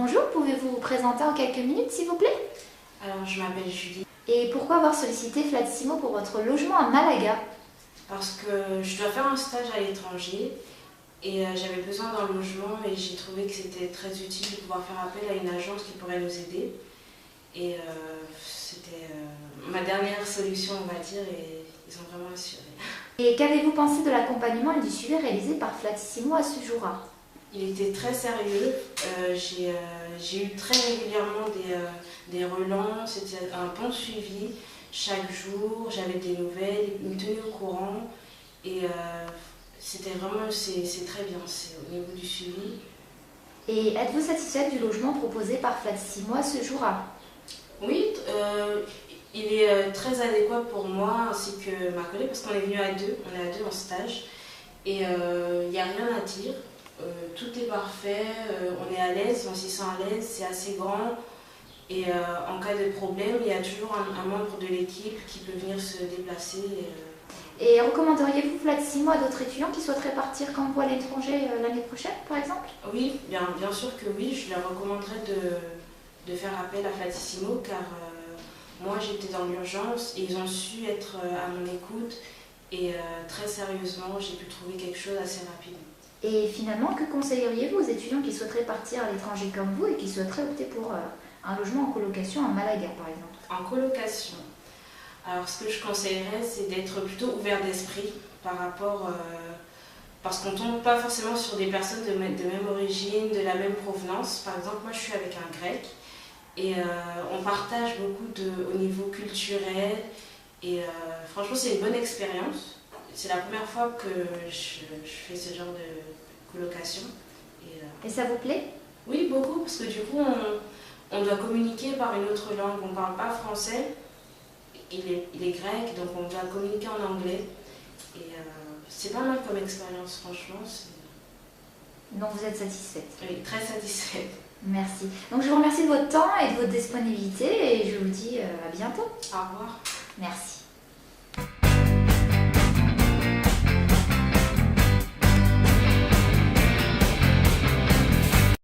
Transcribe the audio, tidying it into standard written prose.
Bonjour, pouvez-vous vous présenter en quelques minutes s'il vous plaît? Alors, je m'appelle Julie. Et pourquoi avoir sollicité Flatissimo pour votre logement à Malaga? Parce que je dois faire un stage à l'étranger et j'avais besoin d'un logement et j'ai trouvé que c'était très utile de pouvoir faire appel à une agence qui pourrait nous aider. Et c'était ma dernière solution, on va dire, et ils ont vraiment assuré. Et qu'avez-vous pensé de l'accompagnement et du suivi réalisé par Flatissimo à ce jour-là? Il était très sérieux, j'ai eu très régulièrement des relents, c'était un bon suivi chaque jour, j'avais des nouvelles, ils me tenaient au courant et c'était vraiment, c'est très bien, c'est au niveau du suivi. Et êtes-vous satisfaite du logement proposé par Flatissimo à ce jour-là? Oui, il est très adéquat pour moi ainsi que ma collègue parce qu'on est venu à deux, on est à deux en stage et il n'y a rien à dire. Tout est parfait, on est à l'aise, on s'y sent à l'aise, c'est assez grand et en cas de problème, il y a toujours un membre de l'équipe qui peut venir se déplacer. Et recommanderiez-vous Flatissimo à d'autres étudiants qui souhaiteraient partir comme vous à l'étranger l'année prochaine par exemple? Oui, bien sûr que oui, je leur recommanderais de faire appel à Flatissimo car moi j'étais dans l'urgence et ils ont su être à mon écoute et très sérieusement j'ai pu trouver quelque chose assez rapidement. Et finalement, que conseilleriez-vous aux étudiants qui souhaiteraient partir à l'étranger comme vous et qui souhaiteraient opter pour un logement en colocation à Malaga par exemple? En colocation, alors ce que je conseillerais c'est d'être plutôt ouvert d'esprit par rapport, parce qu'on ne tombe pas forcément sur des personnes de même origine, de la même provenance. Par exemple, moi je suis avec un grec et on partage beaucoup au niveau culturel et franchement c'est une bonne expérience. C'est la première fois que je fais ce genre de colocation. Et ça vous plaît? Oui, beaucoup, parce que du coup, on doit communiquer par une autre langue. On ne parle pas français, il est grec, donc on doit communiquer en anglais. Et c'est pas mal comme expérience, franchement. Donc vous êtes satisfaite? Oui, très satisfaite. Merci. Donc je vous remercie de votre temps et de votre disponibilité et je vous dis à bientôt. Au revoir. Merci.